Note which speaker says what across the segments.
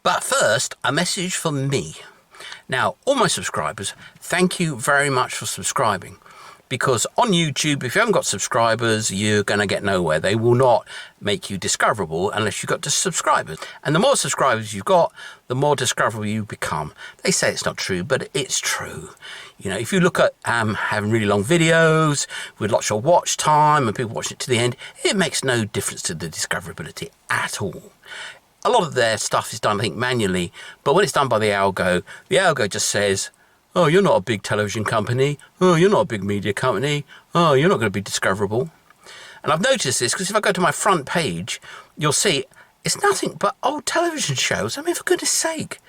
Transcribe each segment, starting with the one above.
Speaker 1: But first, a message from me. Now, all my subscribers, thank you very much for subscribing. Because on YouTube, if you haven't got subscribers, you're going to get nowhere. They will not make you discoverable unless you've got subscribers. And the more subscribers you've got, the more discoverable you become. They say it's not true, but it's true. You know, if you look at having really long videos with lots of watch time and people watching it to the end, it makes no difference to the discoverability at all. A lot of their stuff is done, I think, manually, but when it's done by the algo just says, oh, you're not a big television company. Oh, you're not a big media company. Oh, you're not going to be discoverable. And I've noticed this because if I go to my front page, you'll see it's nothing but old television shows. I mean, for goodness sake,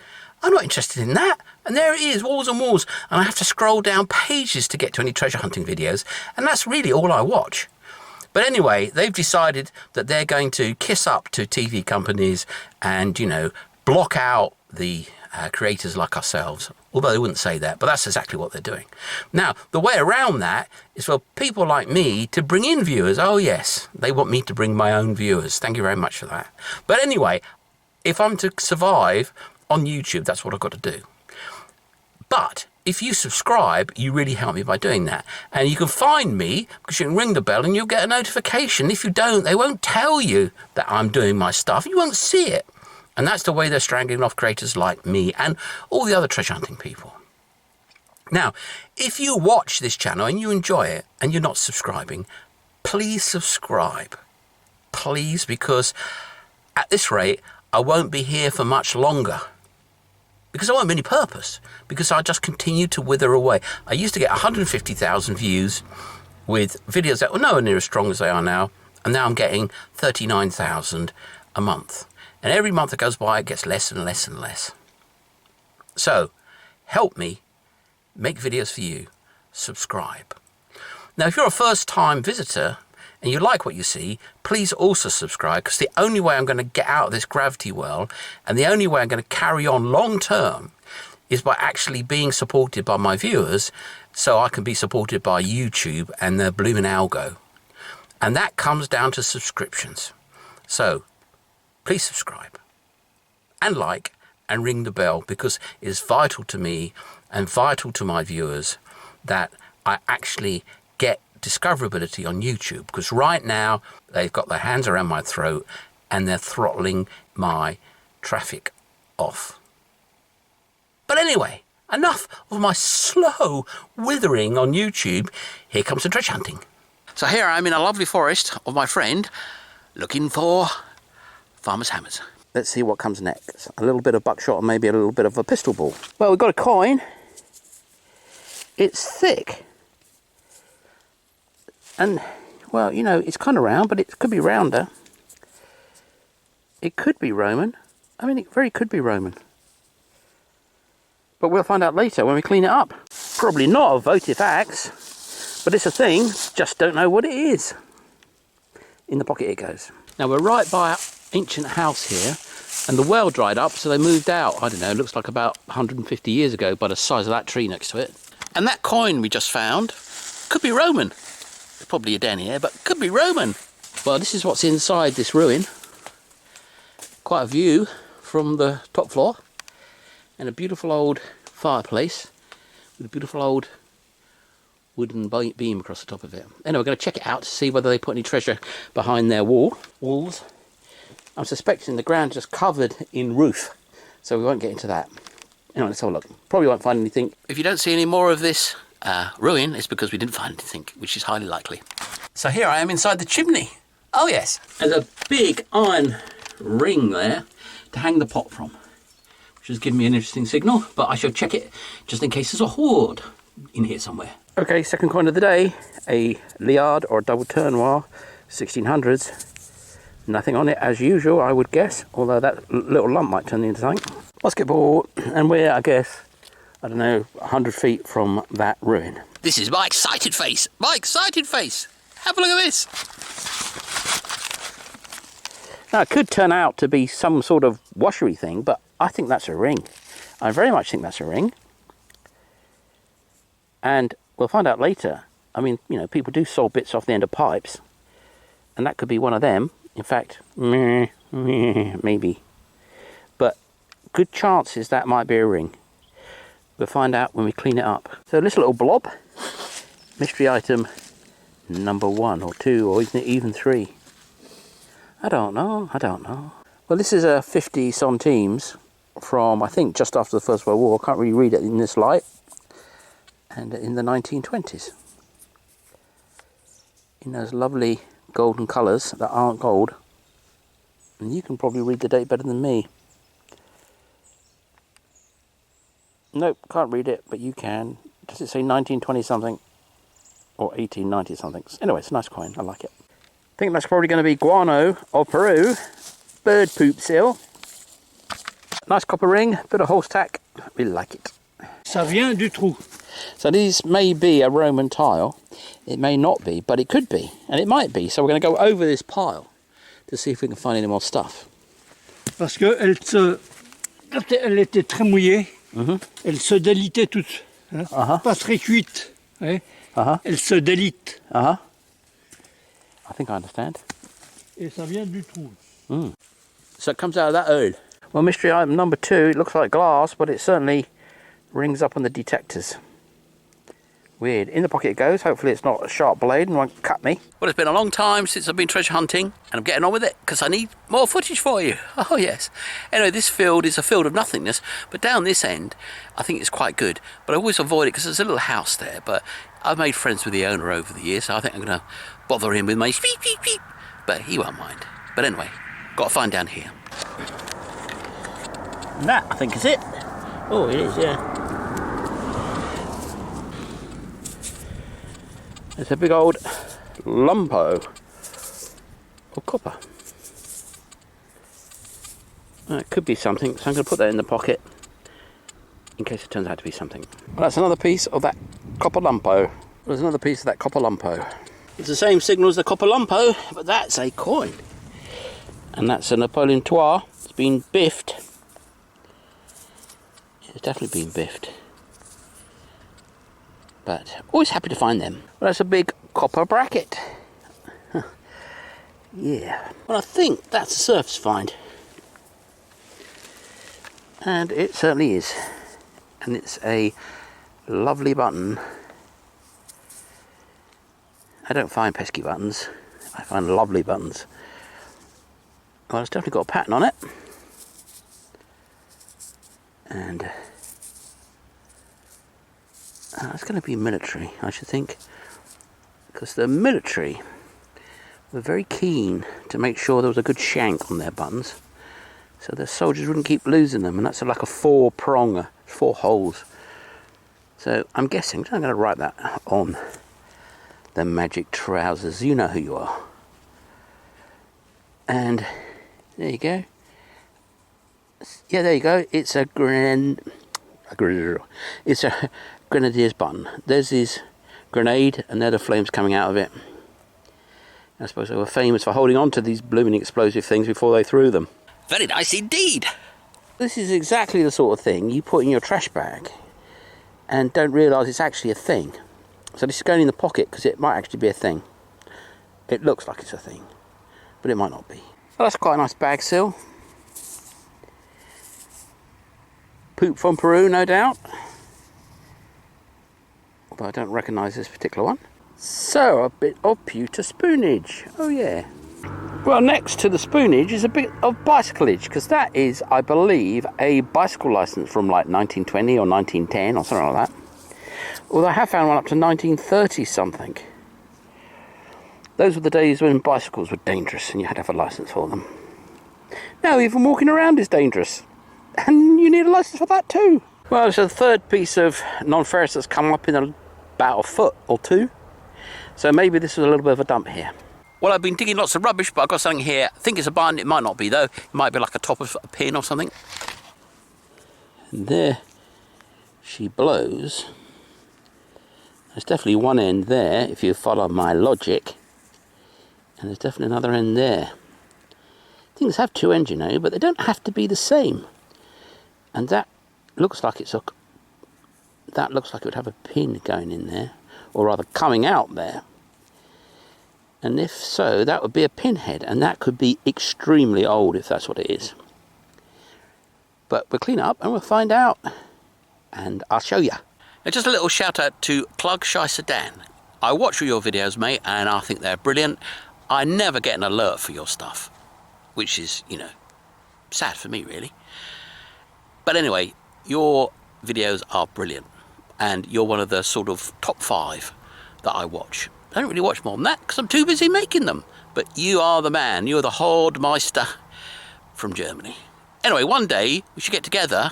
Speaker 1: I'm not interested in that. And there it is, walls and walls. And I have to scroll down pages to get to any treasure hunting videos. And that's really all I watch. But anyway, they've decided that they're going to kiss up to TV companies and, you know, block out the creators like ourselves. Although they wouldn't say that, but that's exactly what they're doing. Now, the way around that is for people like me to bring in viewers. Oh, yes, they want me to bring my own viewers. Thank you very much for that. But anyway, if I'm to survive on YouTube, that's what I've got to do. But if you subscribe, you really help me by doing that. And you can find me because you can ring the bell and you'll get a notification. If you don't, they won't tell you that I'm doing my stuff. You won't see it. And that's the way they're strangling off creators like me and all the other treasure hunting people. Now, if you watch this channel and you enjoy it and you're not subscribing, please subscribe. Please, because at this rate, I won't be here for much longer. Because I won't have any purpose. Because I just continue to wither away. I used to get 150,000 views with videos that were nowhere near as strong as they are now. And now I'm getting 39,000 a month. And every month that goes by, it gets less and less and less. So, help me make videos for you. Subscribe. Now, if you're a first-time visitor and you like what you see, please also subscribe, because the only way I'm going to get out of this gravity well and the only way I'm going to carry on long-term is by actually being supported by my viewers so I can be supported by YouTube and their blooming algo. And that comes down to subscriptions. So, please subscribe and like and ring the bell, because it is vital to me and vital to my viewers that I actually get discoverability on YouTube, because right now they've got their hands around my throat and they're throttling my traffic off. But anyway, enough of my slow withering on YouTube. Here comes the treasure hunting. So here I am in a lovely forest of my friend looking for farmer's hammers. Let's see what comes next. A little bit of buckshot and maybe a little bit of a pistol ball. Well, we've got a coin. It's thick. And, well, you know, it's kind of round, but it could be rounder. It could be Roman. I mean, it very could be Roman. But we'll find out later when we clean it up. Probably not a votive axe, but it's a thing. Just don't know what it is. In the pocket it goes. Now, we're right by ancient house here, and the well dried up, so they moved out. I don't know, it looks like about 150 years ago by the size of that tree next to it. And that coin we just found could be Roman. There's probably a denier, but could be Roman. Well, this is what's inside this ruin. Quite a view from the top floor, and a beautiful old fireplace with a beautiful old wooden beam across the top of it. Anyway, we're going to check it out to see whether they put any treasure behind their walls. I'm suspecting the ground is just covered in roof, so we won't get into that. Anyway, let's have a look. Probably won't find anything. If you don't see any more of this ruin, it's because we didn't find anything, which is highly likely. So here I am inside the chimney. Oh yes, there's a big iron ring there to hang the pot from, which has given me an interesting signal, but I shall check it just in case there's a hoard in here somewhere. Okay, second coin of the day, a liard or a double tournoir, 1600s. Nothing on it as usual, I would guess, although that little lump might turn into something. Basketball, and we're, I guess, I don't know, 100 feet from that ruin. This is my excited face! My excited face! Have a look at this! Now, it could turn out to be some sort of washery thing, but I think that's a ring. I very much think that's a ring. And we'll find out later. I mean, you know, people do saw bits off the end of pipes, and that could be one of them. In fact, maybe. But good chances that might be a ring. We'll find out when we clean it up. So this little blob, mystery item number 1 or 2 or even 3. I don't know. Well, this is a 50 centimes from, I think, just after the First World War. I can't really read it in this light. And in the 1920s. In those lovely golden colours that aren't gold. And you can probably read the date better than me. Nope, can't read it, but you can. Does it say 1920 something? Or 1890 something? Anyway, it's a nice coin, I like it. I think that's probably going to be guano of Peru. Bird poop seal. Nice copper ring, bit of horse tack. We like it.
Speaker 2: Ça vient du trou.
Speaker 1: So these may be a Roman tile. It may not be, but it could be. And it might be. So we're going to go over this pile to see if we can find any more stuff.
Speaker 2: Parce que quand elle était très mouillée, elle se délitait toute. Hein? Pas très cuite. Hein? Elle se délite.
Speaker 1: I think I understand.
Speaker 2: Et ça vient du trou.
Speaker 1: So it comes out of that hole. Well, mystery item number 2, it looks like glass, but it certainly rings up on the detectors. Weird. In the pocket it goes. Hopefully it's not a sharp blade and won't cut me. Well, it's been a long time since I've been treasure hunting, and I'm getting on with it because I need more footage for you. Oh, yes. Anyway, this field is a field of nothingness, but down this end, I think it's quite good. But I always avoid it because there's a little house there, but I've made friends with the owner over the years, so I think I'm going to bother him with my beep, beep, beep. But he won't mind. But anyway, got to find down here. And that, I think, is it. Oh, it is, yeah. It's a big old lumpo of copper. It could be something, so I'm going to put that in the pocket in case it turns out to be something. Well, that's another piece of that copper lumpo. There's another piece of that copper lumpo. It's the same signal as the copper lumpo, but that's a coin. And that's a Napoleon III. It's been biffed. It's definitely been biffed. But always happy to find them. Well, that's a big copper bracket. Yeah. Well, I think that's a surface find. And it certainly is. And it's a lovely button. I don't find pesky buttons. I find lovely buttons. Well, it's definitely got a pattern on it. And it's going to be military, I should think, because the military were very keen to make sure there was a good shank on their buttons, so the soldiers wouldn't keep losing them, and that's like a 4-prong, 4 holes. So I'm guessing, I'm going to write that on the magic trousers. You know who you are. And there you go. Yeah, there you go. It's a grenadier's button. There's his grenade, and there are the flames coming out of it. I suppose they were famous for holding on to these blooming explosive things before they threw them. Very nice indeed. This is exactly the sort of thing you put in your trash bag and don't realise it's actually a thing. So this is going in the pocket because it might actually be a thing. It looks like it's a thing, but it might not be. Well, that's quite a nice bag seal. Poop from Peru, no doubt. Although I don't recognise this particular one. So, a bit of pewter spoonage. Oh yeah. Well, next to the spoonage is a bit of bicycleage, because that is, I believe, a bicycle licence from like 1920 or 1910 or something like that. Although I have found one up to 1930 something. Those were the days when bicycles were dangerous and you had to have a licence for them. Now even walking around is dangerous. And you need a licence for that too. Well, it's the third piece of non-ferrous that's come up in about a foot or two. So maybe this was a little bit of a dump here. Well, I've been digging lots of rubbish, but I've got something here. I think it's a button. It might not be, though. It might be like a top of a pin or something. And there she blows. There's definitely one end there, if you follow my logic. And there's definitely another end there. Things have two ends, you know, but they don't have to be the same. And that looks like it's a... That looks like it would have a pin going in there, or rather coming out there. And if so, that would be a pinhead, and that could be extremely old if that's what it is. But we'll clean it up and we'll find out. And I'll show you. Now, just a little shout out to Plug Shy Sedan. I watch all your videos, mate, and I think they're brilliant. I never get an alert for your stuff, which is, you know, sad for me, really. But anyway, your videos are brilliant, and you're one of the sort of top 5 that I watch. I don't really watch more than that because I'm too busy making them. But you are the man. You're the Hordmeister from Germany. Anyway, one day we should get together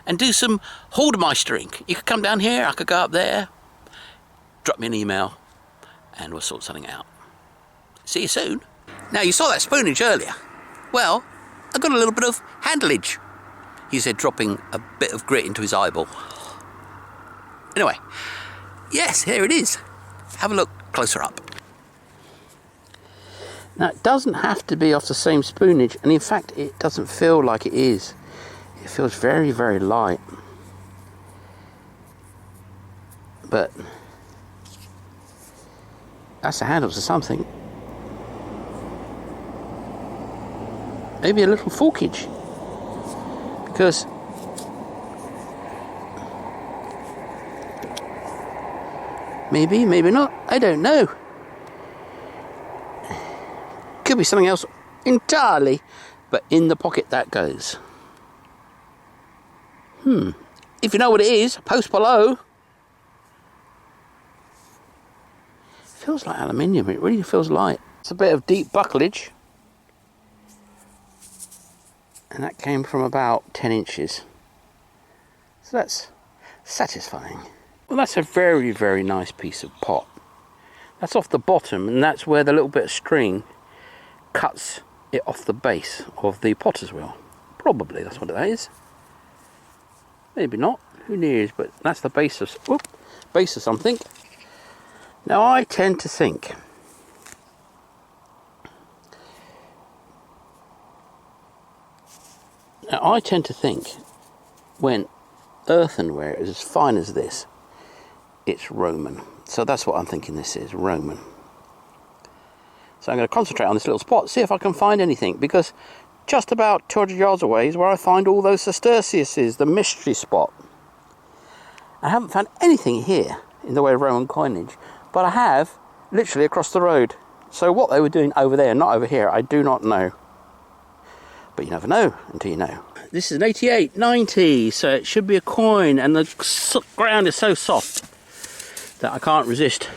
Speaker 1: and do some Hordmeistering. You could come down here, I could go up there, drop me an email, and we'll sort something out. See you soon. Now, you saw that spoonage earlier. Well, I got a little bit of handleage. He said dropping a bit of grit into his eyeball. Anyway, yes, here it is. Have a look closer up. Now, it doesn't have to be off the same spoonage, and in fact, it doesn't feel like it is. It feels very, very light. But that's the handle to something. Maybe a little forkage. Because maybe, maybe not. I don't know. Could be something else entirely, but in the pocket that goes. If you know what it is, post below. Feels like aluminium. It really feels light. It's a bit of deep bucklage, and that came from about 10 inches. So that's satisfying. Well, that's a very, very nice piece of pot. That's off the bottom, and that's where the little bit of string cuts it off the base of the potter's wheel. Probably that's what that is. Maybe not, who knows, but that's the base of, base of something. Now, I tend to think when earthenware is as fine as this, it's Roman. So that's what I'm thinking this is, Roman. So I'm going to concentrate on this little spot, see if I can find anything, because just about 200 yards away is where I find all those sesterciuses, the mystery spot. I haven't found anything here in the way of Roman coinage, but I have literally across the road. So what they were doing over there, not over here, I do not know. But you never know until you know. This is an 8890, so it should be a coin, and the ground is so soft that I can't resist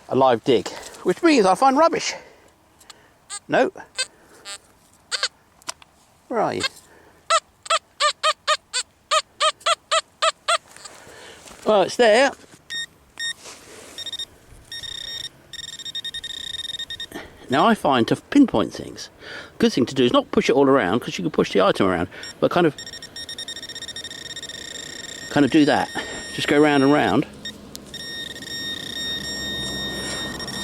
Speaker 1: a live dig, which means I find rubbish. No. Where are you? Well, it's there. Now, I find to pinpoint things, good thing to do is not push it all around, because you can push the item around, but kind of do that. Just go round and round,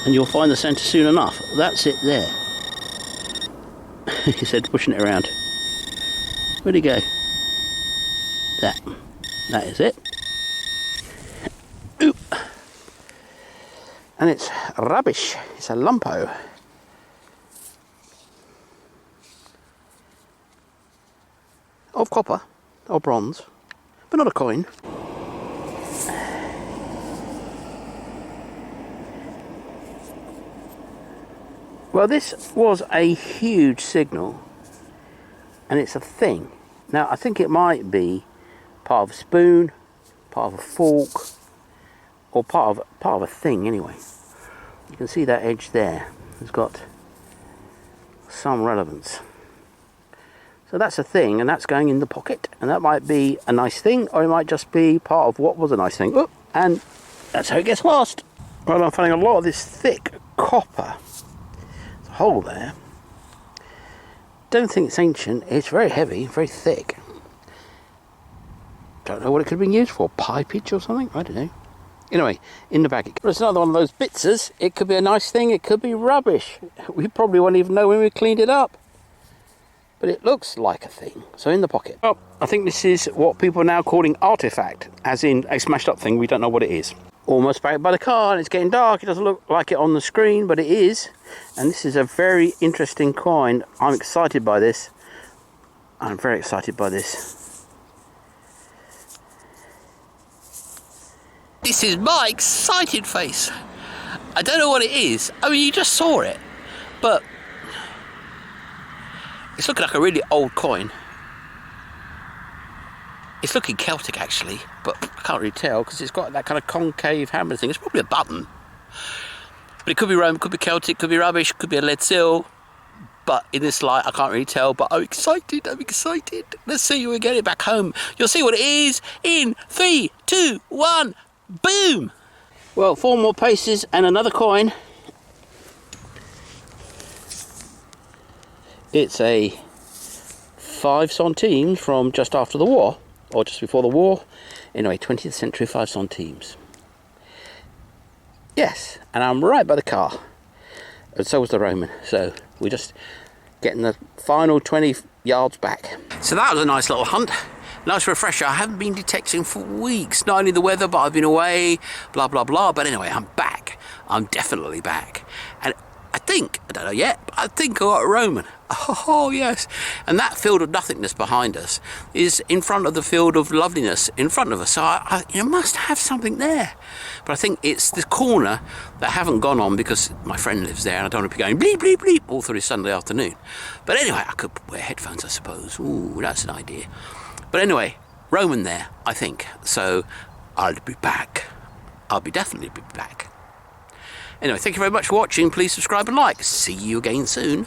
Speaker 1: and you'll find the centre soon enough. That's it there. He said pushing it around. Where'd he go? That is it. Oop. And it's rubbish. It's a lumpo. Of copper or bronze, but not a coin. Well, this was a huge signal, and it's a thing. Now, I think it might be part of a spoon, part of a fork, or part of a thing anyway. You can see that edge there has got some relevance. So that's a thing, and that's going in the pocket, and that might be a nice thing, or it might just be part of what was a nice thing. Oh, and that's how it gets lost. Well, I'm finding a lot of this thick copper. There's a hole there. Don't think it's ancient. It's very heavy, very thick. Don't know what it could have been used for. Pipage or something? I don't know. Anyway, in the bag. It's another one of those bitzers. It could be a nice thing. It could be rubbish. We probably won't even know when we cleaned it up. But it looks like a thing, so in the pocket. Well, I think this is what people are now calling artifact, as in a smashed up thing, we don't know what it is. Almost back by the car, and it's getting dark, it doesn't look like it on the screen, but it is. And this is a very interesting coin. I'm excited by this. I'm very excited by this. This is my excited face. I don't know what it is. I mean, you just saw it, but it's looking like a really old coin. It's looking Celtic actually, but I can't really tell because it's got that kind of concave hammer thing. It's probably a button. But it could be Roman, could be Celtic, could be rubbish, could be a lead seal. But in this light, I can't really tell. But I'm excited, I'm excited. Let's see when we get it back home. You'll see what it is in 3, 2, 1, boom! Well, 4 more paces and another coin. It's a 5 centimes from just after the war, or just before the war. Anyway, 20th century 5 centimes. Yes, and I'm right by the car. And so was the Roman. So we're just getting the final 20 yards back. So that was a nice little hunt. Nice refresher. I haven't been detecting for weeks. Not only the weather, but I've been away, blah, blah, blah. But anyway, I'm back. I'm definitely back. And I think, I don't know yet, but I think I got a Roman. Oh, yes. And that field of nothingness behind us is in front of the field of loveliness in front of us. So I must have something there. But I think it's the corner that I haven't gone on because my friend lives there and I don't want to be going bleep, bleep, bleep all through Sunday afternoon. But anyway, I could wear headphones, I suppose. Ooh, that's an idea. But anyway, Roman there, I think. So I'll be back. I'll definitely be back. Anyway, thank you very much for watching. Please subscribe and like. See you again soon.